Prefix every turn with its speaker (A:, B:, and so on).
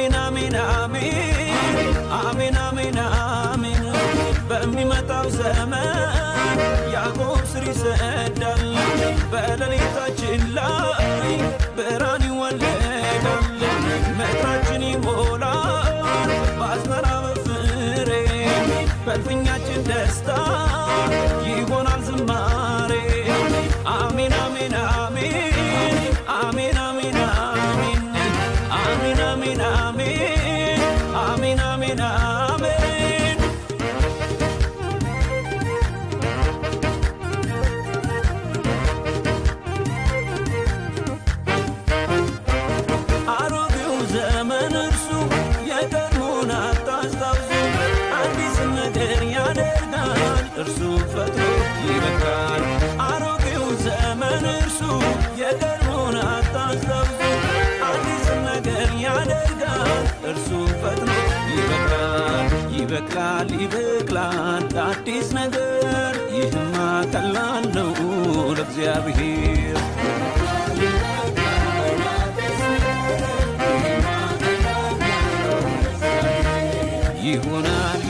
A: አሜን አሜን አሜን አሜን አሜን አሜን በሚመጣው ዘመን ያዕቆብ ስር ይሰዳል በሌሊታችን ላይ ብርሃን ይወለዳል ምድራችን ይሞላል በአዝመራ በፍሬ በእልፍኛችን ደስታ ይሆናል ዝማሬ አሜን አሜን አሜን አሜን አሜን አሜን አሜን አሜን አሜን አሜን አሜን አሮጌው ዘመን እርሱ የቀድሞውን አታስታውሱ አዲስ ነገር ያደርጋል እርሱ ፈጥሮ ይበቃል አሮጌው ዘመን እርሱ የቀድሞውን አታስታውሱ አዲስ ነገር ያደርጋል እርሱ ፈጥሮ ይበቃል ይበቅላል ይበቅላል አዲስ ነገር ይህማ ቀላል ነው ለእግዚአብሔር ይሆናል